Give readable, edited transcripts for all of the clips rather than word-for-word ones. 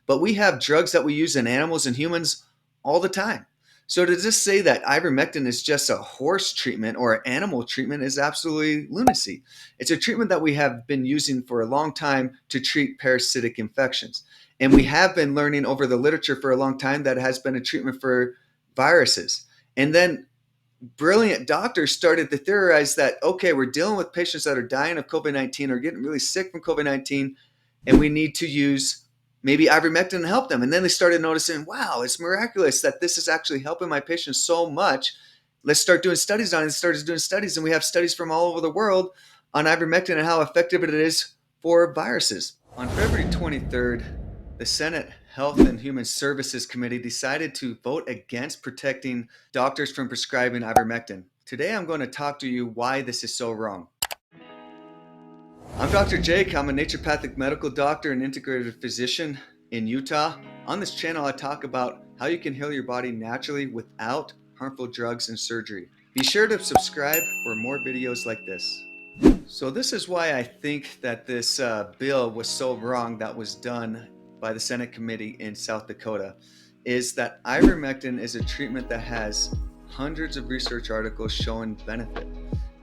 but we have drugs that we use in animals and humans all the time. So to just say that ivermectin is just a horse treatment or an animal treatment is absolutely lunacy. It's a treatment that we have been using for a long time to treat parasitic infections. And we have been learning over the literature for a long time that it has been a treatment for viruses. And then brilliant doctors started to theorize that, okay, we're dealing with patients that are dying of COVID-19 or getting really sick from COVID-19, and we need to use maybe ivermectin to help them. And then they started noticing, wow, it's miraculous that this is actually helping my patients so much. Let's start doing studies on it. Started doing studies, and we have studies from all over the world on ivermectin and how effective it is for viruses. On February 23rd, the Senate Health and Human Services Committee decided to vote against protecting doctors from prescribing ivermectin. Today I'm going to talk to you why this is so wrong. I'm Dr. Jake. I'm a naturopathic medical doctor and integrative physician in Utah. On this channel, I talk about how you can heal your body naturally without harmful drugs and surgery. Be sure to subscribe for more videos like this. So this is why I think that this bill was so wrong that was done by the Senate committee in South Dakota, is that ivermectin is a treatment that has hundreds of research articles showing benefit.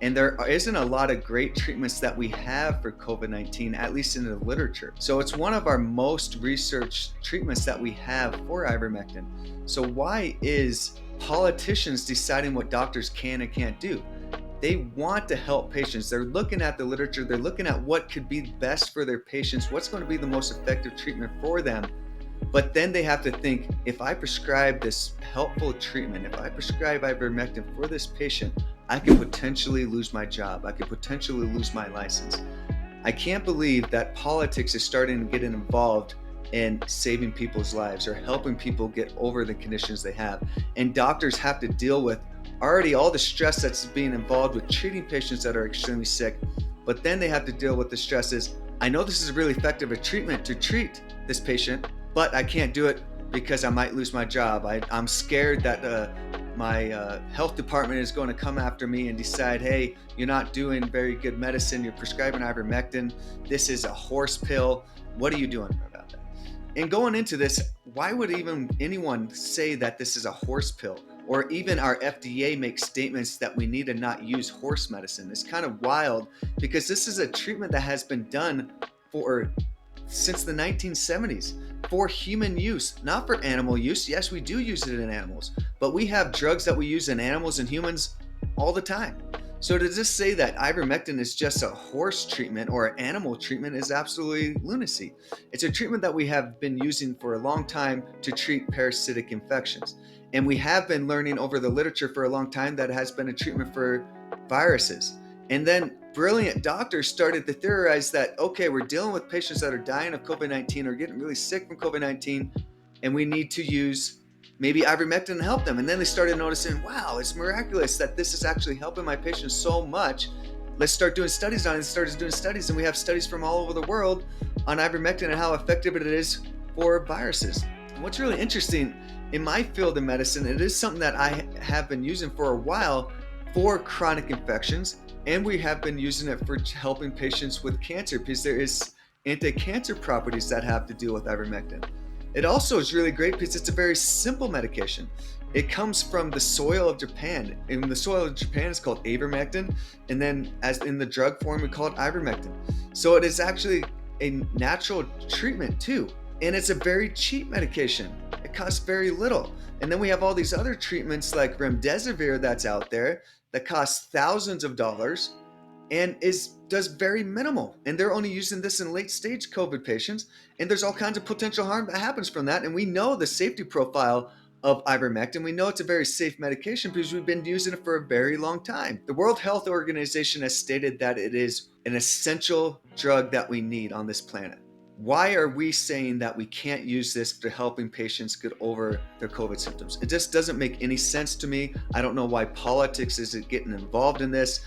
And there isn't a lot of great treatments that we have for COVID-19, at least in the literature. So it's one of our most researched treatments that we have for ivermectin. So why is politicians deciding what doctors can and can't do? They want to help patients. They're looking at the literature. They're looking at what could be best for their patients, what's going to be the most effective treatment for them. But then they have to think, if I prescribe this helpful treatment, if I prescribe ivermectin for this patient, I could potentially lose my job. I could potentially lose my license. I can't believe that politics is starting to get involved in saving people's lives or helping people get over the conditions they have. And doctors have to deal with already all the stress that's being involved with treating patients that are extremely sick, but then they have to deal with the stresses. I know this is a really effective treatment to treat this patient, but I can't do it because I might lose my job. I'm scared that my health department is going to come after me and decide, hey, you're not doing very good medicine. You're prescribing ivermectin. This is a horse pill. What are you doing about that? And going into this, why would even anyone say that this is a horse pill? Or even our FDA makes statements that we need to not use horse medicine. It's kind of wild because this is a treatment that has been done since the 1970s for human use, not for animal use. Yes, we do use it in animals, but we have drugs that we use in animals and humans all the time. So to just say that ivermectin is just a horse treatment or an animal treatment is absolutely lunacy. It's a treatment that we have been using for a long time to treat parasitic infections. And we have been learning over the literature for a long time that it has been a treatment for viruses. And then brilliant doctors started to theorize that, okay, we're dealing with patients that are dying of COVID-19 or getting really sick from COVID-19, and we need to use maybe ivermectin to help them. And then they started noticing, wow, it's miraculous that this is actually helping my patients so much. Let's start doing studies on it. Started doing studies, and we have studies from all over the world on ivermectin and how effective it is for viruses. And what's really interesting, in my field of medicine, it is something that I have been using for a while for chronic infections, and we have been using it for helping patients with cancer because there is anti-cancer properties that have to deal with ivermectin. It also is really great because it's a very simple medication. It comes from the soil of Japan. In the soil of Japan, it's called ivermectin, and then as in the drug form, we call it ivermectin. So it is actually a natural treatment too, and it's a very cheap medication. It costs very little. And then we have all these other treatments like remdesivir that's out there that costs thousands of dollars and does very minimal. And they're only using this in late stage COVID patients. And there's all kinds of potential harm that happens from that. And we know the safety profile of ivermectin. We know it's a very safe medication because we've been using it for a very long time. The World Health Organization has stated that it is an essential drug that we need on this planet. Why are we saying that we can't use this for helping patients get over their COVID symptoms? It just doesn't make any sense to me. I don't know why politics is getting involved in this.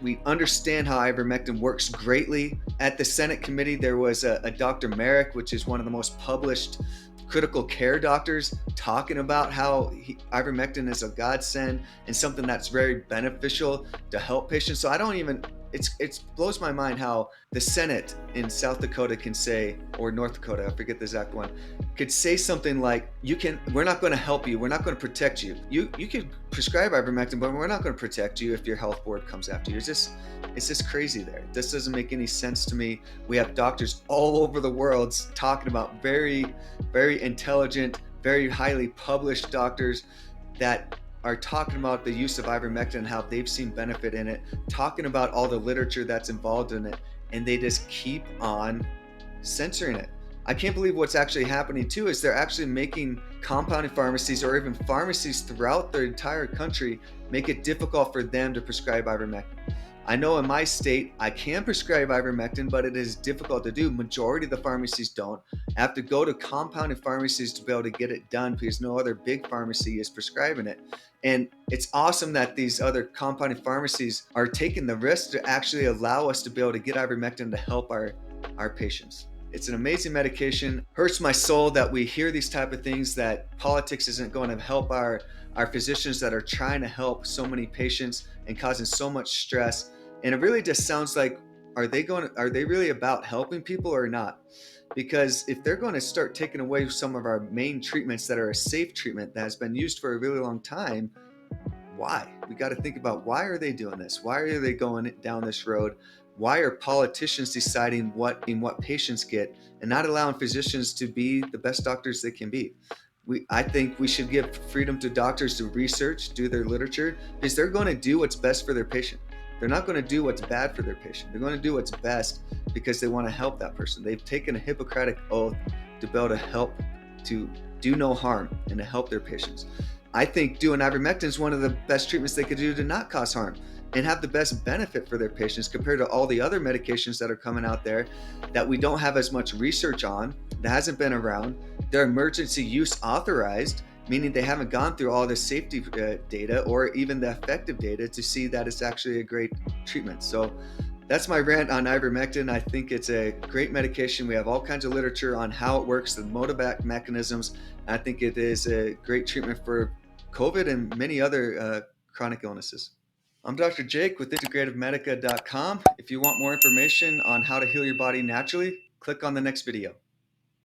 We understand how ivermectin works greatly. At the Senate committee, there was a Dr. Merrick, which is one of the most published critical care doctors, talking about how ivermectin is a godsend and something that's very beneficial to help patients. So It blows my mind how the Senate in South Dakota can say, or North Dakota, I forget the exact one, could say something like, we're not going to help you, we're not going to protect you. You could prescribe ivermectin, but we're not going to protect you if your health board comes after you. It's just crazy there. This doesn't make any sense to me. We have doctors all over the world talking about very, very intelligent, very highly published doctors that are talking about the use of ivermectin and how they've seen benefit in it, talking about all the literature that's involved in it, and they just keep on censoring it. I can't believe what's actually happening too is they're actually making compounding pharmacies or even pharmacies throughout the entire country make it difficult for them to prescribe ivermectin. I know in my state I can prescribe ivermectin, but it is difficult to do. Majority of the pharmacies don't. I have to go to compounding pharmacies to be able to get it done because no other big pharmacy is prescribing it. And it's awesome that these other compounding pharmacies are taking the risk to actually allow us to be able to get ivermectin to help our patients. It's an amazing medication. Hurts my soul that we hear these type of things, that politics isn't going to help our physicians that are trying to help so many patients and causing so much stress. And it really just sounds like, are they really about helping people or not? Because if they're going to start taking away some of our main treatments that are a safe treatment that has been used for a really long time, why? We got to think about, why are they doing this? Why are they going down this road? Why are politicians deciding what patients get and not allowing physicians to be the best doctors they can be? I think we should give freedom to doctors to research, do their literature, because they're going to do what's best for their patient. They're not going to do what's bad for their patient. They're going to do what's best because they want to help that person. They've taken a Hippocratic oath to be able to help, to do no harm and to help their patients. I think doing ivermectin is one of the best treatments they could do to not cause harm and have the best benefit for their patients compared to all the other medications that are coming out there that we don't have as much research on, that hasn't been around. They're emergency use authorized, meaning they haven't gone through all the safety data or even the effective data to see that it's actually a great treatment. So that's my rant on ivermectin. I think it's a great medication. We have all kinds of literature on how it works, the mode of mechanisms. I think it is a great treatment for COVID and many other chronic illnesses. I'm Dr. Jake with integrativemedica.com. If you want more information on how to heal your body naturally, click on the next video.